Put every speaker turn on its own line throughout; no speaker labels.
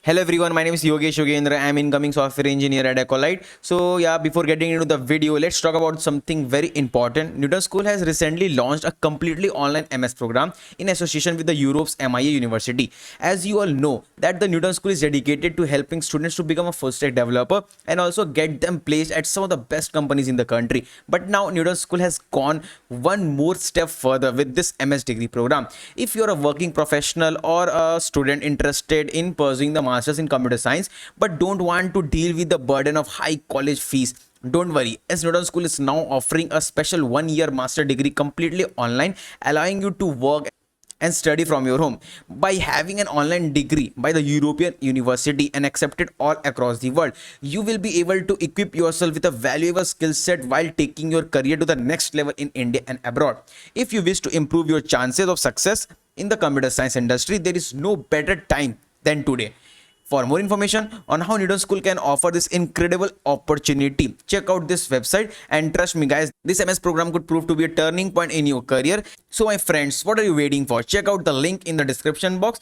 Hello everyone, my name is Yogesh Yogendra. I am incoming software engineer at Ecolite. So yeah, before getting into the video, let's talk about something very important. Newton School has recently launched a completely online MS program in association with the Europe's MIA University. As you all know, that the Newton School is dedicated to helping students to become a full-stack developer and also get them placed at some of the best companies in the country. But now Newton School has gone one more step further with this MS degree program. If you're a working professional or a student interested in pursuing the masters in computer science but don't want to deal with the burden of high college fees, don't worry, as Newton School is now offering a special 1-year master degree completely online, allowing you to work and study from your home. By having an online degree by the European University and accepted all across the world, you will be able to equip yourself with a valuable skill set while taking your career to the next level in India and abroad. If you wish to improve your chances of success in the computer science industry, there is no better time than today. For more information on how Newton School can offer this incredible opportunity, check out this website, and trust me guys, this MS program could prove to be a turning point in your career. So my friends, what are you waiting for? Check out the link in the description box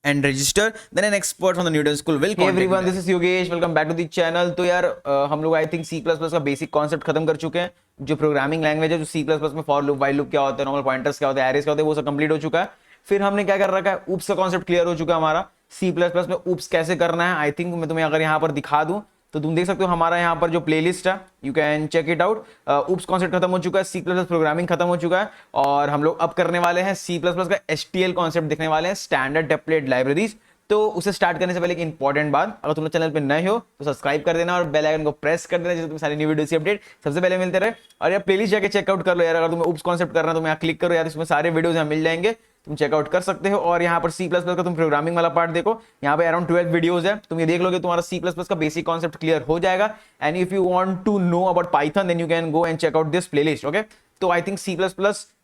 and register. Then an expert from the Newton School will contact you. Hey everyone, this is Yogesh. Welcome back to the channel. तो यार हम लोग आई think C++ का basic concept खत्म कर चुके हैं. जो प्रोग्रामिंग लैंग्वेज है, जो C++ में फॉर लूप, वाइल लूप क्या होता है, नॉर्मल पॉइंटर्स क्या होते हैं, एरेज क्या होते हैं, वो सब कंप्लीट हो चुका है. फिर हमने क्या कर रखा है, ऊप्स का कॉन्सेप्ट क्लियर हो चुका है हमारा. C++ में ऊप्स कैसे करना है, आई थिंक मैं तुम्हें अगर यहाँ पर दिखा दूं तो तुम देख सकते हो हमारा यहाँ पर जो प्लेलिस्ट है, you can check it out. OOPs concept खत्म हो चुका है, C++ प्रोग्रामिंग खत्म हो चुका है, और हम लोग अब करने वाले हैं C++ का HTL कॉन्सेप्ट देखने वाले हैं, स्टैंडर्ड टेम्पलेट लाइब्रेरीज. तो उसे स्टार्ट करने से पहले एक इंपॉर्टेंट बात, अगर तुम चैनल पे नए हो तो सब्सक्राइब कर देना और बेल आइकन को प्रेस कर देना, जिससे तुम्हें सारी न्यू वीडियोस की अपडेट सबसे पहले मिलते रहे. और यार प्लेलिस्ट जाके चेकआउट कर लो यार, अगर तुम्हें ऊप्स कॉन्सेप्ट करना है तो यहाँ क्लिक करो यार, इसमें सारे वीडियोस यहाँ मिल जाएंगे, तुम चेकआउट कर सकते हो. और यहाँ पर C++ का तुम प्रोग्रामिंग वाला पार्ट देखो, यहाँ पे अराउंड 12 वीडियोस है, तुम ये देख लोगे, तुम्हारा C++ का बेसिक कॉन्सेप्ट क्लियर हो जाएगा. And if you want to know about python then you can go and check out this playlist. Okay, तो I think C++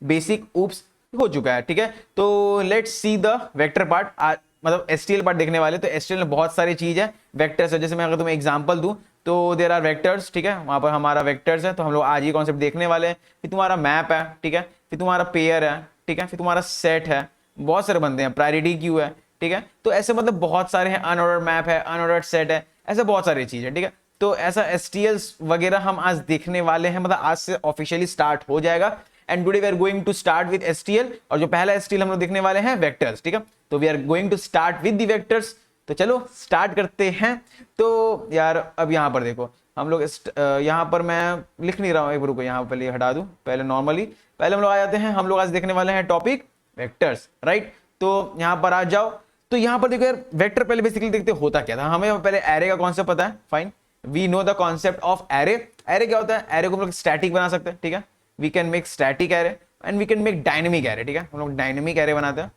basic OOPS हो चुका है. ठीक है, तो let's see the vector part, मतलब STL पार्ट देखने वाले. तो STL में बहुत सारी चीज है, वेक्टर्स है. जैसे मैं अगर तुम्हें एग्जांपल दूं तो देयर आर वेक्टर्स. ठीक है, वहां पर हमारा वेक्टर्स है, तो हम लोग आज ये कॉन्सेप्ट देखने वाले हैं. फिर तुम्हारा मैप है, ठीक है, फिर तुम्हारा पेयर है, ठीक है, फिर तुम्हारा सेट है, बहुत सारे बनते हैं, प्रायोरिटी क्यू है. ठीक है, तो ऐसे मतलब बहुत सारे हैं, अनऑर्डर्ड मैप है, अनऑर्डर्ड सेट है, ऐसे बहुत सारी चीज है. ठीक है, तो ऐसा STLs वगैरह हम आज देखने वाले हैं, मतलब आज से ऑफिशियली स्टार्ट हो जाएगा. And today we are going to start with STL, और जो पहला STL हम लोग देखने वाले हैं वेक्टर्स. ठीक है, तो we are going to start with the vectors. तो चलो स्टार्ट करते हैं. तो यार अब यहाँ पर देखो, हम लोग यहाँ पर मैं लिख नहीं रहा हूँ, एक रुको, यहाँ पहले हटा दूं, पहले नॉर्मली पहले हम लोग आ जाते हैं. हम लोग आज देखने वाले हैं टॉपिक वेक्टर्स, राइट. तो यहाँ पर आ जाओ. तो यहाँ पर देखो यार, वेक्टर पहले बेसिकली देखते होता क्या था. हमें पहले एरे का कॉन्सेप्ट पता है, fine, we know the concept of array. Array क्या होता है, एरे को हम लोग स्टैटिक बना सकते हैं. ठीक है, we can make static array and we can make dynamic array. ठीक है, हम लोग डायनेमिक एरे बनाते हैं,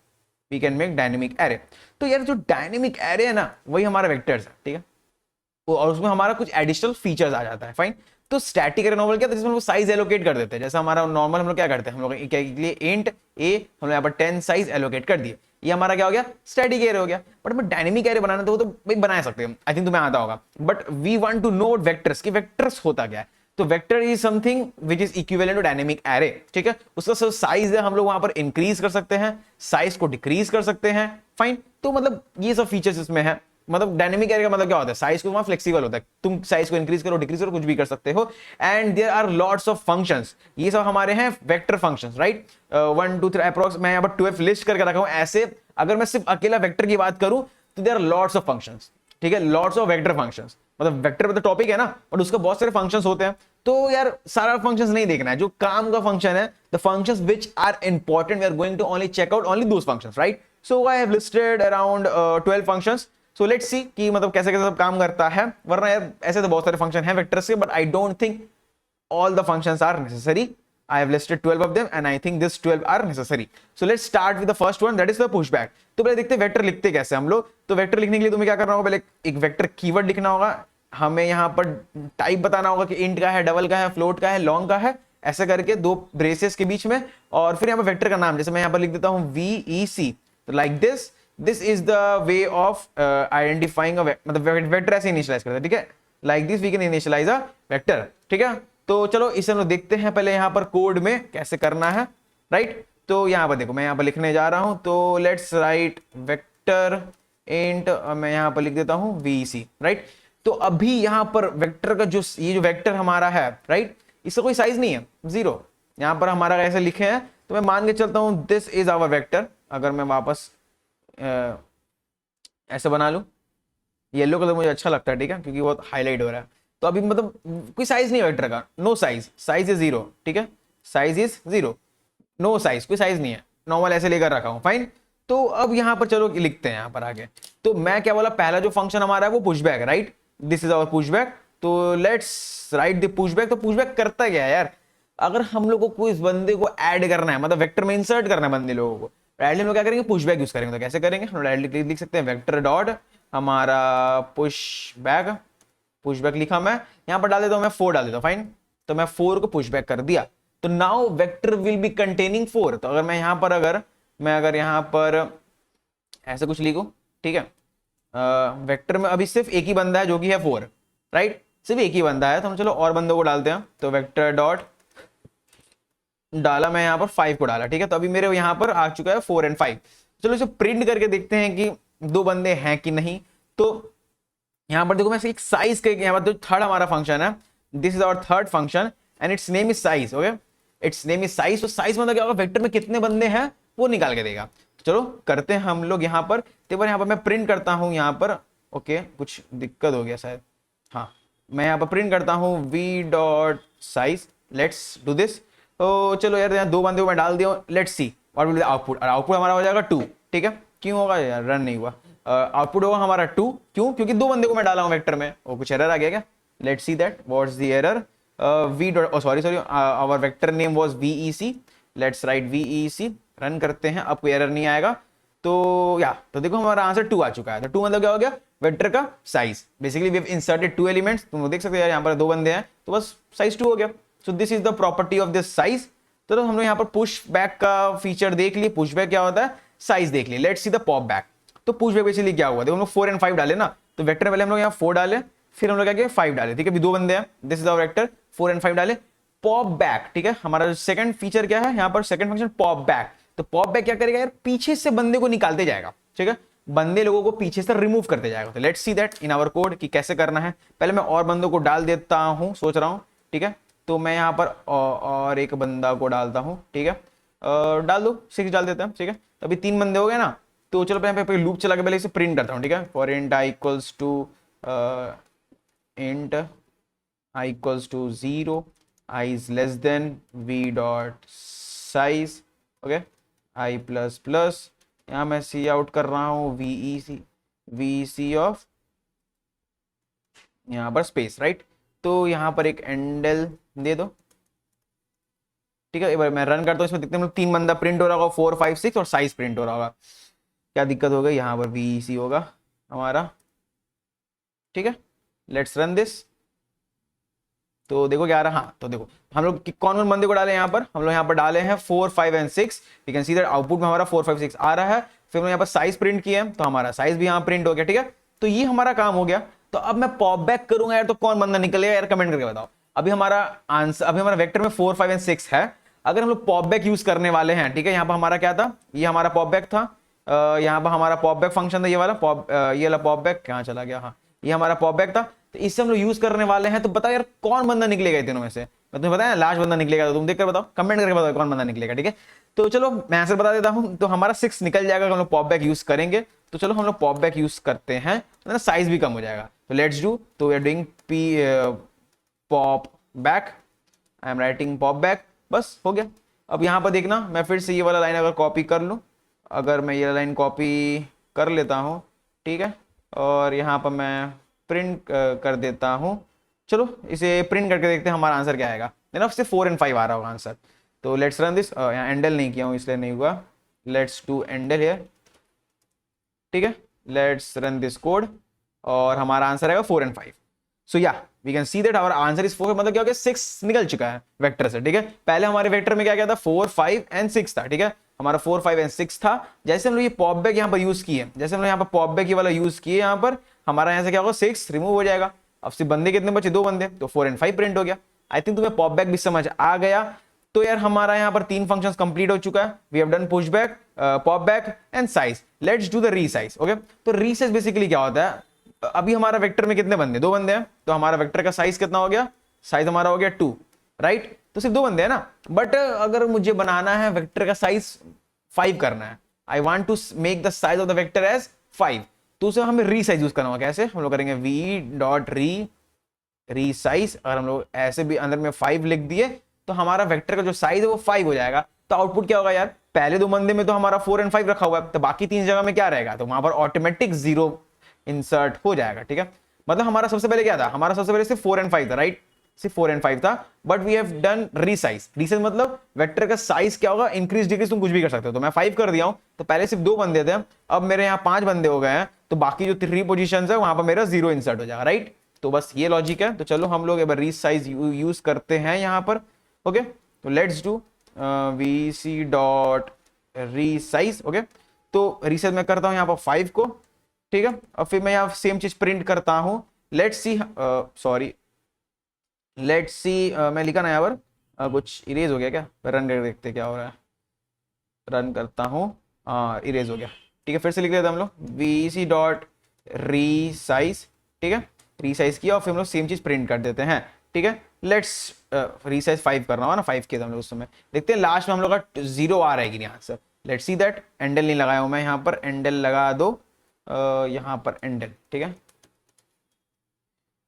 we can make dynamic array. तो यार जो डायनेमिक एरे है ना, वही हमारा वेक्टर्स है. ठीक है, और उसमें हमारा कुछ एडिशनल फीचर्स आ जाता है, फाइन. तो स्टैटिक एरे नॉर्मल क्या था, जिसमें हम लोग साइज एलोकेट कर देते हैं. जैसा हमारा नॉर्मल हम लोग क्या करते हैं, हम लोग क्या के लिए इंट ए, हम लोग यहाँ पर 10 साइज एलोकेट कर दिए, ये हमारा क्या हो गया, स्टैटिक एरे हो गया. बट हमें डायनेमिक एरे बनाना, तो वो तो भाई बना सकते हैं, आई थिंक तुम्हें आता होगा. But we want to know vectors, कि वेक्टर्स होता क्या है. तो vector is something which is equivalent to dynamic array. ठीक है, उसका जो साइज है हम लोग वहां पर इंक्रीज कर सकते हैं, साइज को डिक्रीज कर सकते हैं, फाइन. तो मतलब ये सब फीचर्स इसमें है. मतलब डायनेमिक एरे का मतलब क्या होता है, साइज को वहां फ्लेक्सिबल होता है, तुम साइज को इंक्रीज करो, डिक्रीज करो, कुछ भी कर सकते हो. And there are lots of functions, ये सब हमारे हैं वेक्टर फंक्शंस, राइट. 1 2 3 अप्रॉक्स मैं यहाँ पर 12 लिस्ट करके रखा हूं. ऐसे अगर मैं सिर्फ अकेला वेक्टर की बात करूं तो there are lots of functions. ठीक है, लॉट्स ऑफ वेक्टर फंक्शंस, मतलब वेक्टर में तो टॉपिक है ना, और उसका बहुत सारे फंक्शंस होते हैं. तो यार सारा फंक्शंस नहीं देखना है, जो काम का फंक्शन है, the functions which are important, we are going to only check out only those functions, right. So I have listed around 12 functions. So let's see कि मतलब कैसे कैसे सब काम करता है. वरना यार ऐसे तो बहुत सारे फंक्शन हैं वेक्टर्स के, but I don't think all the functions are necessary. I have listed 12 of them and I think this 12 are necessary. So let's start with the first one, that is the pushback. तो पहले देखते हैं vector लिखते कैसे हम लोग. तो vector लिखने के लिए तुम्हें क्या करना होगा, पहले एक वेक्टर कीवर्ड लिखना होगा. हमें यहाँ पर टाइप बताना होगा कि इंट का है, डबल का है, फ्लोट का है, लॉन्ग का है, ऐसे करके दो ब्रेसेस के बीच में. और फिर यहाँ पर वेक्टर का नाम, जैसे मैं यहाँ पर लिख देता हूँ VEC, तो like this is the way of identifying, मतलब वेक्टर ऐसे इनिशियलाइज करते हैं. ठीक है, like this we can initialise a vector. ठीक है, तो चलो इसे हम लोग देखते हैं पहले यहाँ पर कोड में कैसे करना है, राइट. तो यहाँ पर देखो, मैं यहाँ पर लिखने जा रहा हूं. तो लेट्स राइट वेक्टर इंट मैं यहाँ पर लिख देता हूँ वीसी, राइट। तो अभी यहाँ पर वेक्टर का जो ये जो वेक्टर हमारा है, राइट, इसका कोई साइज नहीं है, जीरो। यहाँ पर हमारा ऐसे लिखे हैं तो मैं मान के चलता हूँ दिस इज आवर वेक्टर। अगर मैं वापस ऐसे बना लूँ, येलो कलर मुझे अच्छा लगता है, ठीक है, क्योंकि बहुत हाईलाइट हो रहा है। तो अभी मतलब कोई साइज नहीं है वेक्टर का, no size, size is zero, ठीक है, size is zero, no size, कोई साइज नहीं है, नॉर्मल ऐसे लेकर रखा हूं, फाइन। तो अब यहाँ पर चलो लिखते हैं यहाँ पर आगे। तो मैं क्या बोला, पहला जो फंक्शन हमारा है वो push back, right, this is our push back. तो लेट्स राइट द पुशबैक। तो पुशबैक करता क्या है यार, अगर हम लोग को कोई इस बंदे को ऐड करना है, मतलब वेक्टर में इंसर्ट करना है बंदे लोगों को, डायरेक्टली हम लोग क्या करेंगे, पुशबैक यूज करेंगे। तो कैसे करेंगे, हम डायरेक्टली लिख सकते हैं वेक्टर डॉट हमारा पुशबैक। पुशबैक लिखा, मैं यहां पर डाल देता हूं, मैं 4 डाल देता हूं, फाइन। तो मैं 4 को पुशबैक कर दिया। तो now vector will be containing 4। तो अगर मैं यहां पर अगर यहां पर ऐसे कुछ लिखूं, ठीक है, वेक्टर में अभी सिर्फ एक ही बंदा है जो कि है 4, राइट, सिर्फ एक ही बंदा है। तो हम चलो और बंदों को डालते हैं। तो वेक्टर डॉट डाला, मैं यहां पर 5 को डाला, ठीक है। तो अभी मेरे यहां पर आ चुका है 4 और 5। चलो इसे प्रिंट करके देखते हैं कि दो बंदे हैं कि नहीं। तो यहां पर देखो, मैं एक साइज के यहां पर जो थर्ड हमारा फंक्शन है, this is our third function and its name is size, okay, its name is size. तो साइज मतलब क्या होगा, वेक्टर में कितने बंदे हैं वो निकाल के देगा। तो चलो करते हैं हम लोग यहां पर। तो यहां पर मैं प्रिंट करता हूं यहां पर, ओके, कुछ दिक्कत हो गया शायद, हाँ, मैं यहां पर प्रिंट करता हूं we dot size, let's do this. तो चलो यार, यहाँ दो बंदे को मैं डाल दिया, let's see what will be the output. और आउटपुट हमारा हो जाएगा 2, ठीक है। क्यों होगा यार, रन नहीं हुआ, आउटपुट होगा हमारा 2, क्यों, क्योंकि दो बंदे को मैं डाला हूं वेक्टर में। और कुछ एरर आ गया क्या, let's see that what's the error. We dot, sorry our vector name was vec, let's write vec, run करते हैं, अब कोई एरर नहीं आएगा। तो या तो देखो हमारा आंसर 2 आ चुका है। तो 2 मतलब क्या हो गया, वेक्टर का size. Basically we have inserted 2 elements. तुम देख सकते हो यार, यहाँ पर दो बंदे हैं तो बस साइज 2 हो गया। So this is the property of this size. तो हम लोग यहाँ पर पुश बैक का फीचर देख लिए, पुश बैक क्या होता है, साइज देख लिए। Let's see the pop back. तो पुश बैक बेसिकली क्या हुआ, देखो हम लोग 4 और 5 डाले ना, तो वेक्टर पहले हम लोग यहाँ 4 डाले, फिर हम लोग क्या किया 5 डाले, ठीक है, अभी दो बंदे हैं, दिस इज आवर वेक्टर, 4 और 5 डाले, पॉप बैक, ठीक है। हमारा जो सेकंड फीचर क्या है यहाँ पर, सेकंड फंक्शन पॉप बैक। तो पॉप बैक क्या करेगा यार, पीछे से बंदे को निकालते जाएगा, ठीक है, बंदे लोगों को पीछे से रिमूव करते जाएगा। तो let's see that in our code कि कैसे करना है। पहले मैं और बंदों को डाल देता हूं, सोच रहा हूं, ठीक है। तो मैं यहाँ पर और एक बंदा को डालता हूं, ठीक है, डाल दो, 6 डाल देते हैं, ठीक है। तो अभी 3 बंदे हो गए ना। तो चलो मैं पे लूप चला के पहले इसे प्रिंट करता हूं, ठीक है। For int i equals to int i equals to 0, i is less than v dot size, okay, i plus plus, यहाँ मैं सी आउट कर रहा हूं वी सी ऑफ, यहाँ पर स्पेस, राइट। तो यहाँ पर एक एंडल दे दो, ठीक है। एक बार मैं रन करता हूँ, इसमें देखते हैं 3 बंदा प्रिंट हो रहा होगा, 4 5 6 और साइज प्रिंट हो रहा होगा। क्या दिक्कत हो गई, यहाँ पर वी सी होगा हमारा, ठीक है। Let's run this. तो देखो क्या आ रहा, हाँ, तो देखो हम लोग कौन कौन बंदे को डाले यहाँ पर, हम लोग यहाँ पर डाले हैं 4 5 and 6। We can see that output में हमारा 4 5 6 आ रहा है। फिर हम यहाँ पर साइज प्रिंट किए हैं, तो हमारा साइज भी यहाँ प्रिंट हो गया, ठीक है। तो ये हमारा काम हो गया। तो अब मैं पॉप बैक करूंगा यार, तो कौन बंदा निकलेगा यार, कमेंट करके बताओ। अभी हमारा आंसर, अभी हमारा वेक्टर में 4 5 एंड 6 है। अगर हम लोग पॉप बैक यूज करने वाले हैं, ठीक है, यहाँ पर हमारा क्या था, ये हमारा पॉप बैक था, यहाँ पर हमारा पॉप बैक फंक्शन था, ये वाला पॉप, ये वाला पॉप बैक कहाँ चला गया, हाँ, ये हमारा पॉप बैक था। तो इससे हम लोग यूज करने वाले हैं। तो बताओ यार कौन बंदा निकलेगा तीनों में से, मैं तुम्हें बताया लास्ट बंदा निकलेगा। तो तुम देख कर बताओ, कमेंट करके बताओ कौन बंदा निकलेगा, ठीक है। तो चलो मैं आंसर बता देता हूं। तो हमारा 6 निकल जाएगा, हम लोग पॉप बैक यूज करेंगे। तो चलो हम लोग पॉप बैक यूज करते हैं, तो साइज भी कम हो जाएगा। तो लेट्स डू, तो we are doing pop back, I am writing pop back, बस हो गया। अब यहाँ पर देखना, मैं फिर से ये वाला लाइन अगर कॉपी कर लूँ, अगर मैं ये लाइन कॉपी कर लेता हूँ, ठीक है, और यहाँ पर मैं प्रिंट कर देता हूँ। चलो इसे प्रिंट करके देखते हैं हमारा आंसर क्या आएगा। ना सिर्फ 4 और 5 आ रहा होगा आंसर। तो लेट्स रन दिस, यहाँ एंडल नहीं किया हूँ इसलिए नहीं हुआ, लेट्स डू एंडल हियर, ठीक है। लेट्स रन दिस कोड और हमारा आंसर आएगा 4 और 5। सो या we can see that our answer is 4, मतलब क्या हो गया, 6 निकल चुका है वेक्टर से, ठीक है। पहले हमारे वेक्टर में क्या क्या था, 4 5 एंड 6 था, ठीक है, हमारा 4 5 एंड 6 था। जैसे हम लोग ये पॉप बैक यहाँ पर यूज किए, जैसे हम लोग यहाँ पर पॉप बैक ये वाला यूज किए, यहाँ पर हमारा यहाँ से क्या होगा, 6 रिमूव हो जाएगा। अब सिर्फ बंदे कितने बचे, 2 बंदे, तो 4 और 5 प्रिंट हो गया। आई थिंक तुम्हें पॉप बैक भी समझ आ गया। तो यार हमारा यहाँ पर 3 फंक्शंस कंप्लीट हो चुका है। We have done push back, pop back and size. Let's do the resize. Okay, तो रीसाइज बेसिकली क्या होता है, अभी हमारा वेक्टर में कितने बंदे, 2 बंदे हैं, तो हमारा वेक्टर का साइज कितना हो गया, साइज हमारा हो गया 2, राइट। तो सिर्फ 2 बंदे हैं ना, बट अगर मुझे बनाना है वेक्टर का साइज 5 करना है, I want to make the size of the vector as 5, तो उसे हमें रीसाइज यूज करना होगा। कैसे हम लोग करेंगे, वी डॉट रीसाइज। अगर हम लोग ऐसे भी अंदर में 5 लिख दिए तो हमारा वेक्टर का जो साइज है वो 5 हो जाएगा। तो आउटपुट क्या होगा यार, पहले 2 बंदे में तो हमारा 4 और 5 रखा हुआ है, तो बाकी 3 जगह में क्या रहेगा, तो वहां पर ऑटोमेटिक 0 इंसर्ट हो जाएगा। ठीक है, मतलब हमारा सबसे पहले क्या था, हमारा सबसे पहले सिर्फ 4 और 5 था, राइट, सिर्फ 4 और 5 था, but we have done resize. Resize मतलब वेक्टर का साइज क्या होगा, इंक्रीज डिक्रीज तुम कुछ भी कर सकते हो। तो मैं 5 कर दिया हूं, तो पहले सिर्फ 2 बंदे थे, अब मेरे यहाँ 5 बंदे हो गए हैं, तो बाकी जो 3 पोजीशंस है वहां पर मेरा 0 इंसर्ट हो जाएगा, राइट। तो बस ये लॉजिक है। तो चलो हम लोग एक बार रीसाइज यूज करते हैं यहाँ पर। ओके, तो let's do vc dot resize. Okay, तो रीसाइज मैं करता हूँ यहाँ पर 5 को, ठीक है, और फिर मैं यहाँ सेम चीज प्रिंट करता हूँ। Let's see, sorry, let's see, मैं लिखा ना यहाँ पर कुछ इरेज हो गया क्या, रन करके देखते क्या हो रहा है। रन करता हूँ, इरेज हो गया, ठीक है, फिर से लिख देते हम लोग vc डॉट रीसाइज। ठीक है, रीसाइज किया और फिर हम लोग सेम चीज प्रिंट कर देते हैं। ठीक है, लेट्स रीसाइज 5 करना होगा ना, 5 किया था हम लोग उस समय। देखते हैं लास्ट में हम लोग का 0 आ रहा है कि नहीं answer. Let's see that. Endl नहीं लगाया हूं मैं यहाँ पर, एंडल लगा दो यहाँ पर, एंडल। ठीक है,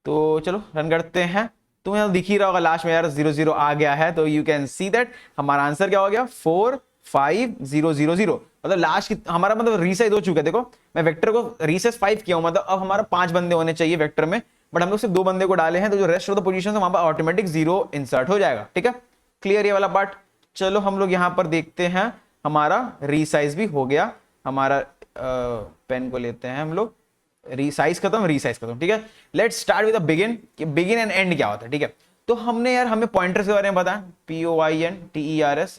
तो चलो रन करते हैं। तुम्हें यहाँ दिख ही रहा होगा लास्ट में यार 0 0 आ गया है, तो यू कैन सी दैट हमारा आंसर क्या हो गया, 4 5 0 0 0। मतलब लास्ट की हमारा मतलब रीसाइज हो चुका है। देखो मैं वेक्टर को रीसाइज 5 किया हूं, मतलब अब हमारा 5 बंदे होने चाहिए वेक्टर में, बट हम लोग सिर्फ 2 बंदे को डाले हैं, तो जो रेस्ट ऑफ द पोजीशन है वहां पर ऑटोमेटिक 0 इंसर्ट हो जाएगा। ठीक है, क्लियर ये वाला पार्ट। चलो हम लोग यहाँ पर देखते हैं, हमारा रीसाइज भी हो गया। हमारा पेन को लेते हैं हम लोग, रीसाइज खत्म, रीसाइज खत्म। ठीक है, let's start with the begin, कि बिगिन एंड एंड क्या होता है। ठीक है, तो हमने यार हमें पॉइंटर्स के बारे में पता है, POINTERS,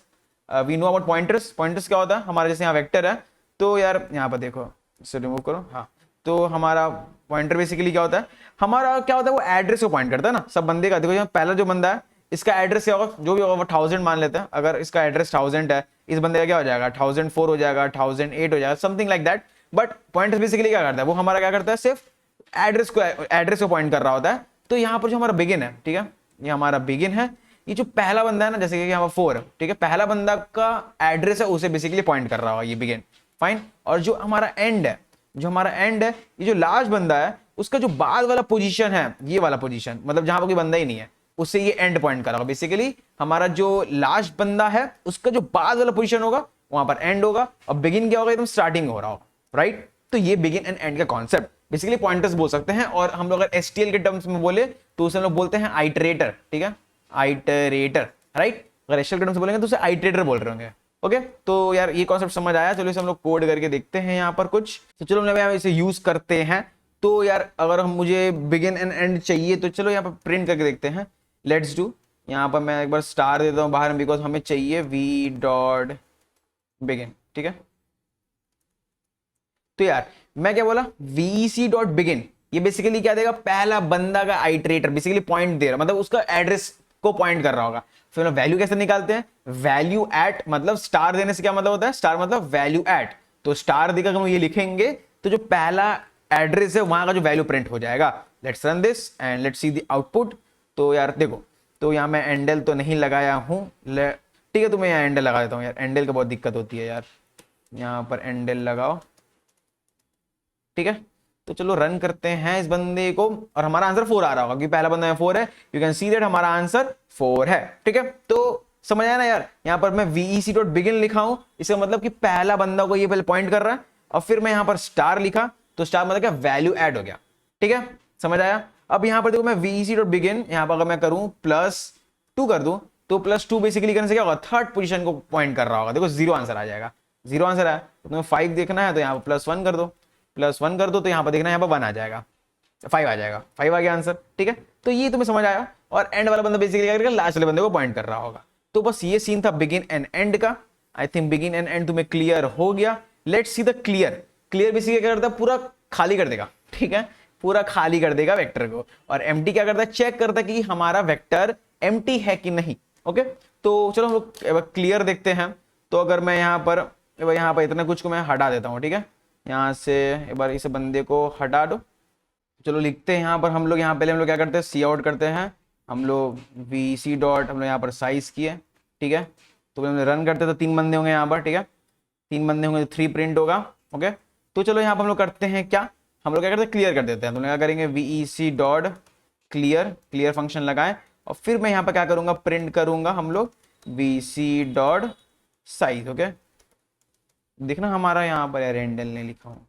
we know about pointers. Pointers क्या होता है, हमारे जैसे यहाँ वेक्टर है, तो यार यहाँ पर देखो, इसे रिमूव करो, हाँ, तो हमारा पॉइंटर बेसिकली क्या होता है, हमारा क्या होता है, वो एड्रेस को पॉइंट करता है ना सब बंदे का। देखो यहाँ पहला जो बंदा है, इसका एड्रेस क्या होगा, जो भी होगा वो 1000 मान लेते हैं। अगर इसका एड्रेस 1000 है, इस बंदे का क्या हो जाएगा, 1004 हो जाएगा, 1008 हो जाएगा, something like that. But pointer basically क्या करता है, वो हमारा क्या करता है, सिर्फ एड्रेस को पॉइंट कर रहा होता है। तो यहाँ पर जो हमारा बिगिन है, ठीक है, ये हमारा बिगिन है, ये जो पहला बंदा है ना, जैसे कि यहाँ पर 4 है, ठीक है, पहला बंदा का एड्रेस है, उसे बेसिकली पॉइंट कर रहा होगा ये बिगिन, फाइन। और जो हमारा एंड है, जो हमारा एंड है, ये जो लास्ट बंदा है, उसका जो बाद वाला पोजीशन है, ये वाला पोजीशन, मतलब जहां पर कोई बंदा ही नहीं है, उससे ये एंड पॉइंट कर रहा होगा। बेसिकली हमारा जो लास्ट बंदा है, उसका जो बाद वाला पोजीशन होगा वहां पर एंड होगा, और बिगिन क्या होगा, एकदम स्टार्टिंग हो रहा होगा, राइट। तो ये बिगिन एंड एंड का कॉन्सेप्ट बेसिकली पॉइंटर्स बोल सकते हैं। और हम लोग अगर STL के टर्म्स में बोले तो उसे हम लोग बोलते हैं आइटरेटर। ठीक है, आइटरेटर, राइट। अगर STL के टर्म्स बोलेंगे तो उसे आइटरेटर बोल रहे होंगे। ओके, तो यार ये कॉन्सेप्ट समझ आया। चलो इसे हम लोग कोड करके देखते हैं यहाँ पर कुछ। तो चलो हम इसे यूज करते हैं। तो यार अगर हम मुझे बिगिन एंड एंड चाहिए, तो चलो यहाँ पर प्रिंट करके देखते हैं। लेट्स डू, यहाँ पर मैं एक बार स्टार देता हूँ बाहर, बिकॉज हमें चाहिए वी डॉट बिगिन। ठीक है, तो यार मैं क्या बोला, VC डॉट बिगिन, ये बेसिकली क्या देगा, पहला बंदा का आइटरेटर बेसिकली पॉइंट दे रहा, मतलब उसका एड्रेस को पॉइंट कर रहा होगा। फिर वैल्यू कैसे निकालते हैं, वैल्यू एट, मतलब स्टार देने से क्या मतलब होता है, स्टार मतलब वैल्यू एट। तो स्टार देकर हम ये लिखेंगे तो जो पहला एड्रेस है वहां का जो वैल्यू प्रिंट हो जाएगा। Let's run this and let's see the output. तो यार देखो, तो यहाँ मैं एंडल तो नहीं लगाया हूँ, ठीक है, तो मैं यहाँ एंडल लगा देता हूँ। यार एंडल का बहुत दिक्कत होती है यार, यहाँ पर एंडल लगाओ। ठीक है, तो चलो रन करते हैं इस बंदे को, और हमारा आंसर 4 आ रहा होगा क्योंकि पहला बंदा में 4 है। यू कैन सी दैट हमारा आंसर 4 है। ठीक है, तो समझ आया ना यार। यहाँ पर मैं VEC डॉट बिगिन लिखा हूं, इसका मतलब कि पहला बंदा को ये पहले पॉइंट कर रहा है, और फिर मैं यहाँ पर स्टार लिखा, तो स्टार मतलब क्या, वैल्यू ऐड हो गया। ठीक है, समझ आया। अब यहाँ पर देखो मैं VEC डॉट बिगिन, यहाँ पर अगर मैं करूं +2 कर दूं, तो +2 बेसिकली करने से क्या होगा, थर्ड पोजीशन को पॉइंट कर रहा होगा। देखो 0 आंसर आ जाएगा, 0 आंसर आया। तो तुम्हें 5 देखना है तो यहाँ पर +1 कर दो, +1 कर दो, तो यहाँ पर देखना, यहाँ पर 1 आ जाएगा, 5 आ जाएगा, 5 आ गया आंसर। ठीक है, तो ये तुम्हें समझ आया। और एंड वाला बंदा बेसिकली क्या करेगा, लास्ट वाले बंदे को पॉइंट कर रहा होगा। तो बस ये सीन था बिगिन एंड एंड का। I think begin and and तुम्हें क्लियर हो गया। Let's see the clear. Clear basically क्या करता है, पूरा खाली कर देगा। ठीक है, पूरा खाली कर देगा वेक्टर को। और एम्प्टी क्या करता है, चेक करता है कि हमारा वेक्टर एम्प्टी है कि नहीं। ओके, तो चलो हम लोग क्लियर देखते हैं। तो अगर मैं यहाँ पर इतने कुछ को मैं हटा देता हूँ, ठीक है, यहाँ से एक बार इस बंदे को हटा दो। चलो लिखते हैं यहाँ पर हम लोग, यहाँ पहले हम लोग क्या करते हैं, सी आउट करते हैं हम लोग, वी सी डॉट हम लोग यहाँ पर साइज किए, ठीक है। तो हम रन करते तो 3 बंदे होंगे यहाँ पर, ठीक है, 3 बंदे होंगे तो 3 प्रिंट होगा। ओके, तो चलो यहाँ पर हम लोग करते हैं क्या, हम लोग क्या करते हैं, क्लियर कर देते हैं। तो क्या करेंगे, v c dot clear, clear function लगाएं और फिर मैं यहाँ पर क्या करूंगा, प्रिंट करूंगा हम लोग v c dot size. Okay, देखना हमारा यहाँ पर रेंडल ने लिखा हूँ,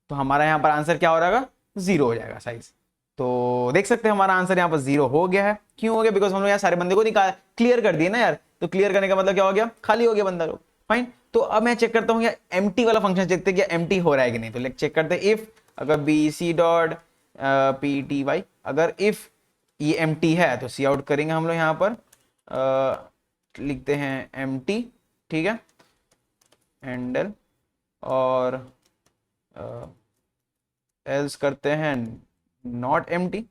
तो हमारा यहाँ पर आंसर क्या हो रहेगा, 0 हो जाएगा साइज। तो देख सकते हैं हमारा आंसर यहाँ पर 0 हो गया है। क्यों हो गया, बिकॉज हम लोग यहाँ सारे बंदे को निकाल क्लियर कर दिए ना यार। तो क्लियर करने का मतलब क्या हो गया, खाली हो गया बंदा लोग, फाइन। तो अब मैं चेक करता हूँ यार एम्प्टी वाला फंक्शन, देखते हैं कि एम्प्टी हो रहा है कि नहीं। तो चेक करते हैं इफ, अगर b c dot p t y, अगर इफ ये एम्प्टी है तो सी आउट करेंगे हम लोग यहाँ पर, लिखते हैं एम्प्टी, ठीक है, हैंडल, और एल्स करते हैं नॉट एम्प्टी,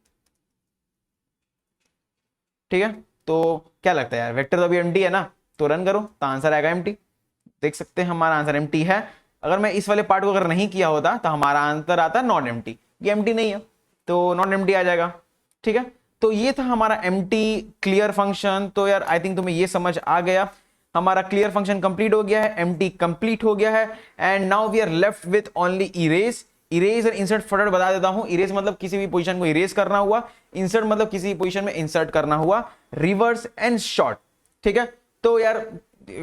ठीक है। तो क्या लगता है यार, वेक्टर तो अभी एम्प्टी है ना, तो रन करो तो आंसर आएगा एम्प्टी। देख सकते हैं हमारा आंसर एम्प्टी है। अगर मैं इस वाले पार्ट को अगर नहीं किया होता तो हमारा आंसर आता नॉट एम्प्टी, ये एम्प्टी नहीं है तो नॉट एम्प्टी आ जाएगा, ठीक है। तो ये था हमारा एम्प्टी क्लियर फंक्शन। तो यार आई थिंक तुम्हें ये समझ आ गया, हमारा क्लियर फंक्शन कंप्लीट हो गया है, एम्प्टी कंप्लीट हो गया है, and now we are left with only erase. Erase और इंसर्ट फटाफट बता देता हूं। इरेज मतलब किसी भी पोजीशन को इरेज करना हुआ, इंसर्ट मतलब किसी भी पोजीशन में इंसर्ट करना हुआ, रिवर्स एंड शॉर्ट, ठीक है। तो यार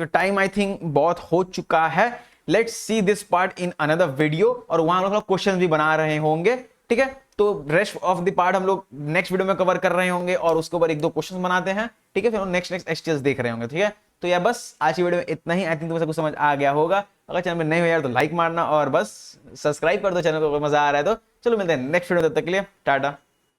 टाइम आई थिंक बहुत हो चुका है, let's see this part in another video, और वहां हम लोग क्वेश्चन भी बना रहे होंगे, ठीक है। तो रेस्ट ऑफ द पार्ट हम लोग नेक्स्ट वीडियो में कवर कर रहे होंगे और उसके ऊपर 1-2 क्वेश्चन बनाते हैं, ठीक है, फिर हम नेक्स्ट एक्सरसाइज देख रहे होंगे, ठीक है। तो यार बस आज की वीडियो में इतना ही। आई थिंक तुम्हें कुछ समझ आ गया होगा। अगर चैनल में नए हो यार तो लाइक मारना और बस सब्सक्राइब कर दो चैनल को, अगर मजा आ रहा है तो। चलो मिलते हैं नेक्स्ट वीडियो में, तब तक के लिए टाटा।